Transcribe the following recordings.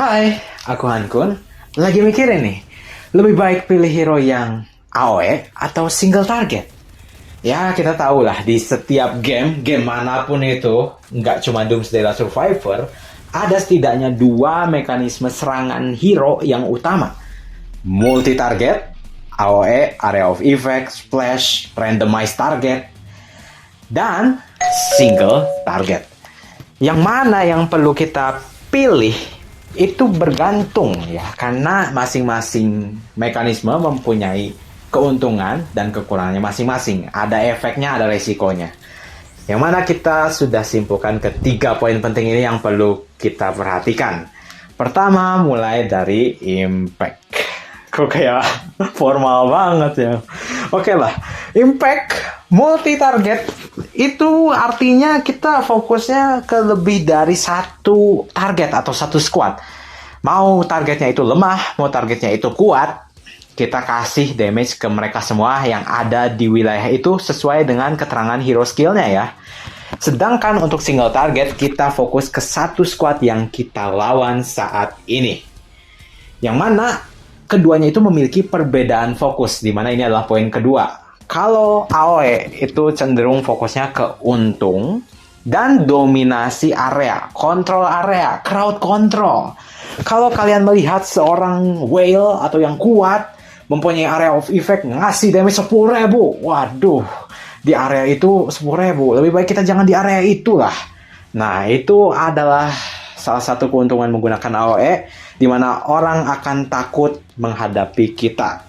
Hai, aku Hankun. Lagi mikirin nih, lebih baik pilih hero yang AoE atau single target? Ya, kita tahu lah, di setiap game manapun itu, nggak cuma Doomsday Survivor, ada setidaknya dua mekanisme serangan hero yang utama. Multi-target, AoE, Area of Effect, Splash, Randomized Target, dan single target. Yang mana yang perlu kita pilih itu bergantung ya, karena masing-masing mekanisme mempunyai keuntungan dan kekurangannya masing-masing. Ada efeknya, ada resikonya. Yang mana kita sudah simpulkan ketiga poin penting ini yang perlu kita perhatikan. Pertama, mulai dari impact. Kok kayak formal banget ya. Oke lah, impact multi-target itu artinya kita fokusnya ke lebih dari satu target atau satu squad. Mau targetnya itu lemah, mau targetnya itu kuat, kita kasih damage ke mereka semua yang ada di wilayah itu sesuai dengan keterangan hero skillnya ya. Sedangkan untuk single target, kita fokus ke satu squad yang kita lawan saat ini. Yang mana keduanya itu memiliki perbedaan fokus, di mana ini adalah poin kedua. Kalau AoE itu cenderung fokusnya ke untung dan dominasi area, kontrol area, crowd control. Kalau kalian melihat seorang whale atau yang kuat mempunyai area of effect ngasih damage 10.000, waduh, di area itu 10.000, lebih baik kita jangan di area itulah. Nah, itu adalah salah satu keuntungan menggunakan AoE, di mana orang akan takut menghadapi kita.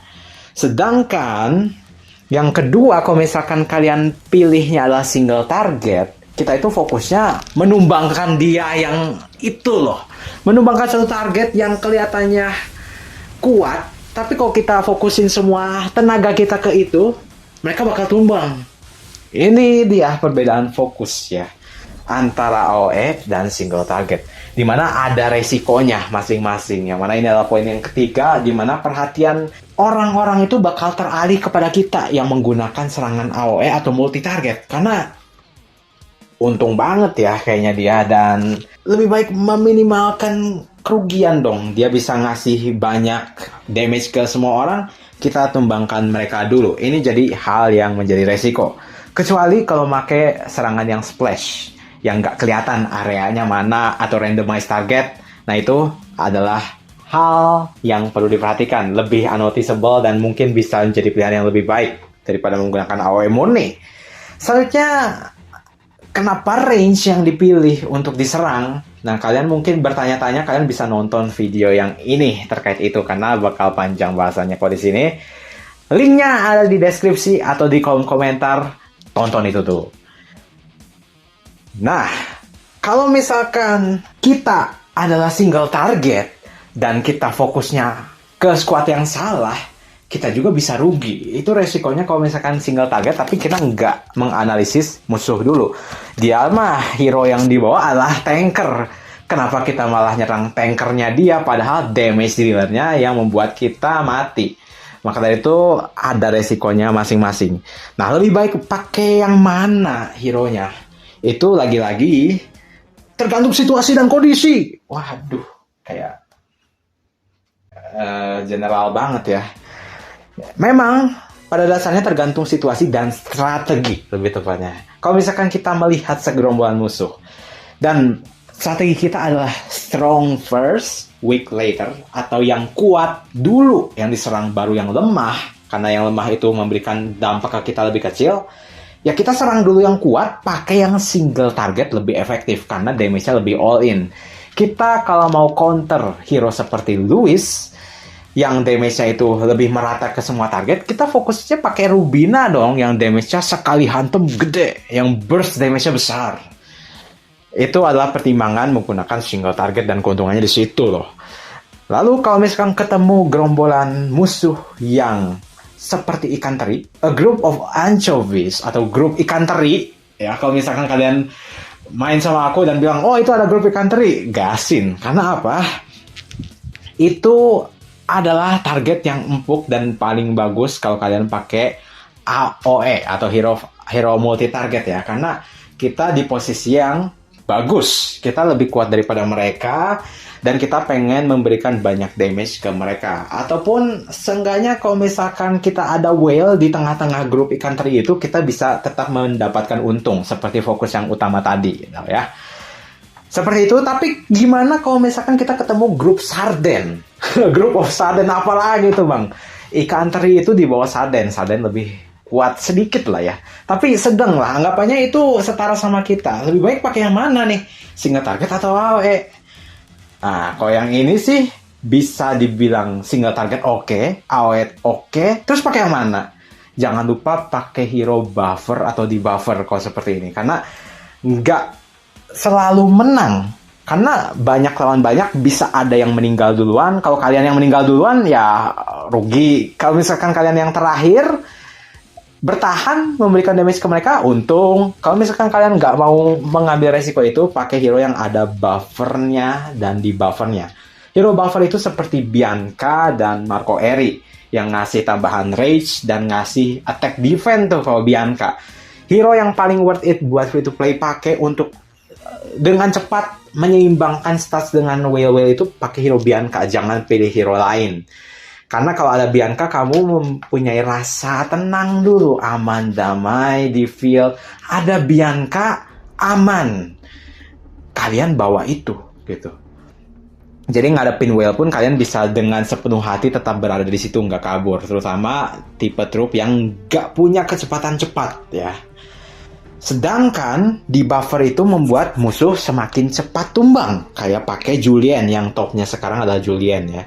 Sedangkan yang kedua, kalau misalkan kalian pilihnya adalah single target, kita itu fokusnya menumbangkan dia yang itu loh. Menumbangkan satu target yang kelihatannya kuat, tapi kalau kita fokusin semua tenaga kita ke itu, mereka bakal tumbang. Ini dia perbedaan fokus ya antara AoE dan single target, di mana ada resikonya masing-masing. Yang mana ini adalah poin yang ketiga, di mana perhatian orang-orang itu bakal teralih kepada kita yang menggunakan serangan AoE atau multi target, karena untung banget ya kayaknya dia, dan lebih baik meminimalkan kerugian dong. Dia bisa ngasih banyak damage ke semua orang, kita tumbangkan mereka dulu. Ini jadi hal yang menjadi resiko. Kecuali kalau pakai serangan yang splash, yang nggak kelihatan areanya mana, atau randomized target. Nah, itu adalah hal yang perlu diperhatikan, lebih unnoticeable dan mungkin bisa menjadi pilihan yang lebih baik daripada menggunakan AoE murni. Selanjutnya, kenapa range yang dipilih untuk diserang? Nah, kalian mungkin bertanya-tanya, kalian bisa nonton video yang ini terkait itu, karena bakal panjang bahasanya kok di sini. Linknya ada di deskripsi atau di kolom komentar, tonton itu tuh. Nah, kalau misalkan kita adalah single target dan kita fokusnya ke squad yang salah, kita juga bisa rugi. Itu resikonya kalau misalkan single target tapi kita nggak menganalisis musuh dulu. Dia mah hero yang dibawa adalah tanker. Kenapa kita malah nyerang tankernya dia, padahal damage dealernya yang membuat kita mati. Maka dari itu ada resikonya masing-masing. Nah, lebih baik pakai yang mana hero-nya? Itu lagi-lagi tergantung situasi dan kondisi. Waduh, kayak general banget ya. Memang pada dasarnya tergantung situasi dan strategi lebih tepatnya. Kalau misalkan kita melihat segerombolan musuh dan strategi kita adalah strong first, weak later, atau yang kuat dulu yang diserang baru yang lemah, karena yang lemah itu memberikan dampak ke kita lebih kecil. Ya, kita serang dulu yang kuat, pakai yang single target lebih efektif karena damage-nya lebih all in. Kita kalau mau counter hero seperti Lewis yang damage-nya itu lebih merata ke semua target, kita fokusnya pakai Rubina dong, yang damage-nya sekali hantem gede, yang burst damage-nya besar. Itu adalah pertimbangan menggunakan single target dan keuntungannya di situ loh. Lalu kalau misalkan ketemu gerombolan musuh yang seperti ikan teri, a group of anchovies atau grup ikan teri, ya, kalau misalkan kalian main sama aku dan bilang, oh itu ada grup ikan teri, gasin. Karena apa? Itu adalah target yang empuk dan paling bagus kalau kalian pakai AoE atau hero multi target ya, karena kita di posisi yang bagus, kita lebih kuat daripada mereka dan kita pengen memberikan banyak damage ke mereka. Ataupun seenggaknya kalau misalkan kita ada whale di tengah-tengah grup ikan teri itu, kita bisa tetap mendapatkan untung seperti fokus yang utama tadi, gitu ya. Seperti itu. Tapi gimana kalau misalkan kita ketemu grup sarden? Grup of sarden apalagi itu bang? Ikan teri itu di bawah sarden. Sarden lebih kuat sedikit lah ya, tapi sedang lah, anggapannya itu setara sama kita. Lebih baik pakai yang mana nih? Single target atau AOE? Nah, kalau yang ini sih bisa dibilang single target oke, AOE oke. Terus pakai yang mana? Jangan lupa pakai hero buffer atau di buffer kalau seperti ini, karena nggak selalu menang. Karena banyak lawan banyak, bisa ada yang meninggal duluan. Kalau kalian yang meninggal duluan ya rugi. Kalau misalkan kalian yang terakhir bertahan memberikan damage ke mereka, untung. Kalau misalkan kalian nggak mau mengambil resiko itu, pakai hero yang ada buffernya dan di buffernya. Hero buffer itu seperti Bianca dan Marco Eri yang ngasih tambahan rage dan ngasih attack defense tuh kalau Bianca. Hero yang paling worth it buat free to play pakai untuk dengan cepat menyeimbangkan stats dengan whale itu, pakai hero Bianca, jangan pilih hero lain. Karena kalau ada Bianca, kamu mempunyai rasa tenang dulu, aman, damai di field. Ada Bianca, aman. Kalian bawa itu, gitu. Jadi ngadepin whale pun kalian bisa dengan sepenuh hati tetap berada di situ, nggak kabur. Terutama tipe trup yang nggak punya kecepatan cepat, ya. Sedangkan di buffer itu membuat musuh semakin cepat tumbang. Kayak pakai Julian, yang topnya sekarang adalah Julian, ya.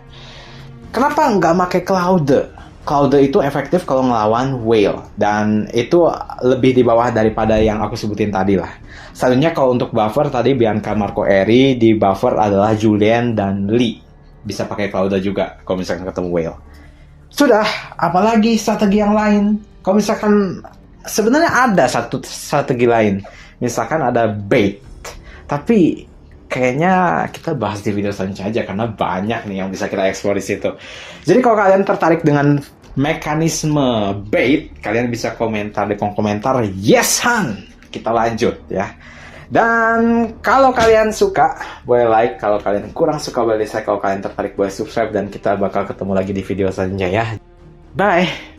Kenapa nggak pakai Claude? Claude itu efektif kalau ngelawan whale, dan itu lebih di bawah daripada yang aku sebutin tadi lah. Selanjutnya kalau untuk buffer tadi Bianca, Marco Eri, di buffer adalah Julian dan Lee. Bisa pakai Claude juga kalau misalkan ketemu whale. Sudah, apalagi strategi yang lain? Kalau misalkan sebenarnya ada satu strategi lain, misalkan ada bait, tapi kayaknya kita bahas di video selanjutnya aja karena banyak nih yang bisa kita eksplor di situ. Jadi kalau kalian tertarik dengan mekanisme bait, kalian bisa komentar di kolom komentar, yes Han, kita lanjut ya. Dan kalau kalian suka, boleh like. Kalau kalian kurang suka, boleh dislike. Kalau kalian tertarik, boleh subscribe. Dan kita bakal ketemu lagi di video selanjutnya ya. Bye.